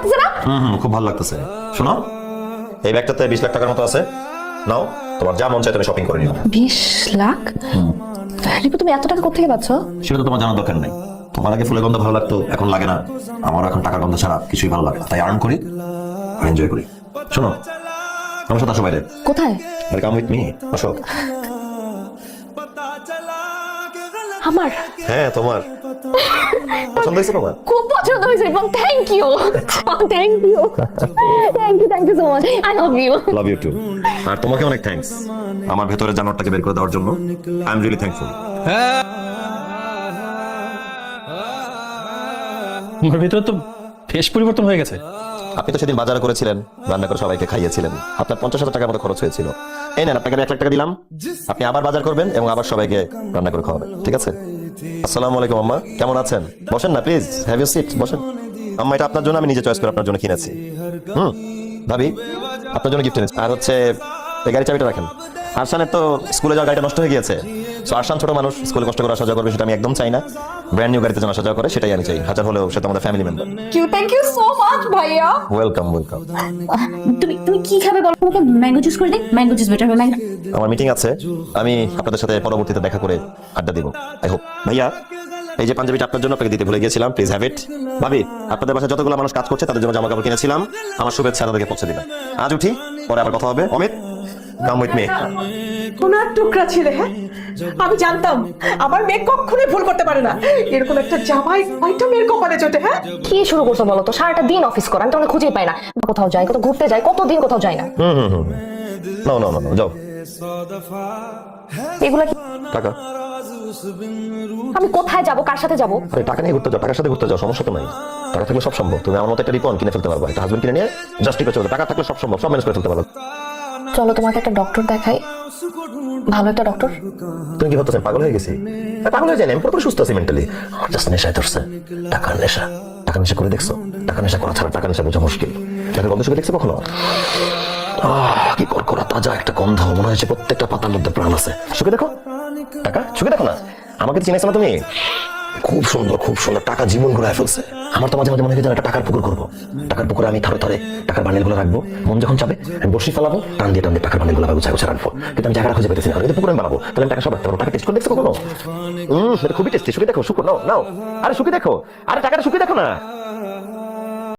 লাগতেছে না? খুব ভালো লাগতেছে। শোনো, এই ব্যাগটাতে 20 লাখ টাকার মতো আছে, নাও তোমার যা মন চায় তুমি শপিং করে নিও। 20 লাখ? রিপু তুমি এত টাকা কোথা থেকে পাচ্ছ? সেটা তো তোমার জানার দরকার নেই। তোমার আগে ফুলের গন্ধ ভালো লাগতো, এখন লাগে না। আমার এখন টাকার গন্ধ ছাড়া কিছুই ভালো লাগে না, তাই আর্ন করি আর এনজয় করি। শোনো, আমার সাথে আসো বাইরে। কোথায়? আরে কাম উইথ মি, আসো। আমার? হ্যাঁ তোমার। পছন্দ হয়েছে তোমার? খুব পছন্দ হয়েছে এবং thank you. Thank you, thank you so much. I love you. Love you too. আর তোমাকে অনেক থ্যাঙ্কস আমার ভেতরে জানোয়ারটাকে বের করে দেওয়ার জন্য। I am really thankful. আমার ভিতরে তো বেশ পরিবর্তন হয়ে গেছে। আপনি তো সেদিন বাজার করেছিলেন, রান্না করে সবাইকে খাইয়েছিলেন, আপনার 50,000 টাকার মতো খরচ হয়েছিল। এই নেন, আপনাকে 1 লাখ টাকা দিলাম, আপনি আবার বাজার করবেন এবং আবার সবাইকে রান্না করে খাওয়াবেন, ঠিক আছে? আসসালামু আলাইকুম আম্মা, কেমন আছেন? বসেন না প্লিজ, হ্যাভ ইউ সিট, বসেন। আম্মা, এটা আপনার জন্য আমি নিজে চয়েস করে আপনার জন্য কিনেছি। ভাবি, আপনার জন্য গিফট এনেছি। আর হচ্ছে এই গাড়ির চাবিটা রাখেন। আরশানের তো স্কুলে যাওয়ার গাড়িটা নষ্ট হয়ে গিয়েছে। সো আরশান ছোট মানুষ, স্কুলে কষ্ট করে আসা যাওয়া করবে সেটা আমি একদম চাই না। ব্র্যান্ড নিউ গাড়িতে যেন আসা যাওয়া করে সেটাই আমি চাই, হাজার হলেও সে তো আমাদের family member. Thank you so much ভাইয়া। Welcome welcome. তুমি তুমি কি খাবে বলো আমাকে? ম্যাঙ্গো জুস করে দিই। ম্যাঙ্গো জুস বেটার হবে। ম্যাঙ্গো। আমার মিটিং আছে, আমি আপনাদের সাথে পরবর্তীতে দেখা করে আড্ডা দিব, আই হোপ। ভাইয়া, এই যে পাঞ্জাবিটা আপনার জন্য, আপনাকে দিতে ভুলে গিয়েছিলাম, প্লিজ হ্যাভ ইট। ভাবি, আপনাদের বাসায় যতগুলো মানুষ কাজ করছে তাদের জন্য জামা কাপড় কিনেছিলাম, আমার শুভেচ্ছা তাদেরকে পৌঁছে দিবেন। আজ উঠি, পরে আবার কথা হবে। Amit, come with me. সোনার টুকরা ছেলে, হ্যাঁ আমি জানতাম আমার মেয়ে কখনোই ভুল করতে পারে না। এরকম একটা জামাই হয়তো মেয়ের কপালে জোটে। হ্যাঁ, কি শুরু করছো বলো তো? সারাটা দিন অফিস কর, আমি তোমাকে খুঁজেই পাই না। কোথাও যাই, কোথাও ঘুরতে যাই, কতদিন কোথাও যাই না। নাও নাও নাও, যাও। এগুলা কি? টাকা। আমি কোথায় যাব, কার সাথে যাব? আরে টাকা নিয়ে ঘুরতে যাও, টাকার সাথে ঘুরতে যাও, সমস্যা তো নাই। টাকা থাকলে সব সম্ভব। তুমি আমার মতো একটা রিপন কিনে ফেলতে পারবে, একটা হাজবেন্ড কিনে নিয়ে জাস্ট ঠিক আছে। টাকা থাকলে সব সম্ভব, সব ম্যানেজ করে ফেলতে পারবে। চলো তোমাকে একটা ডক্টর দেখাই, ভালো একটা ডক্টর। তুমি কি ভাবতেছেন পাগল হয়ে গেছি? পাগল হয়ে যায়নি, আমি পুরোপুরি সুস্থ আছি মেন্টালি। জাস্ট নেশায় ধরছে, টাকার নেশা। টাকা নেশা করে দেখছো? টাকা নেশা করা ছাড়া টাকা নেশা বোঝা মুশকিল। টাকা গন্ধ শুকে দেখছো কখনো? কি করা তাজা একটা গন্ধ, মনে হয়েছে প্রত্যেকটা পাতার মধ্যে প্রাণ আছে। শুকে দেখো, টাকা শুকে দেখো না। আমাকে তো চিনেছো না তুমি? খুব সুন্দর, খুব সুন্দর। টাকা জীবন ঘুরায় ফেলছে। আমার তো মাঝে মাঝে মনে হয় একটা টাকার পুকুর করবো। টাকার পুকুরে আমি থরে থরে টাকার বান্ডিল গুলো রাখবো। মন যখন চাবে আমি বসি ফেলাবো, টান দিয়ে টাকার বান্ডিল গুলো গুছায় গুছায় রাখবো। কিন্তু আমি জায়গাটা খুঁজে পেতেছি না। কিন্তু পুকুরে বানাবো, তাহলে আমি টাকা সব রাখতে পারবো। টাকা টেস্ট করে দেখছো কখনো? এটা খুবই টেস্টি। শুকে দেখো, শুকো নাও নাও। আরে শুকে দেখো, আরে টাকাটা শুকে দেখো না।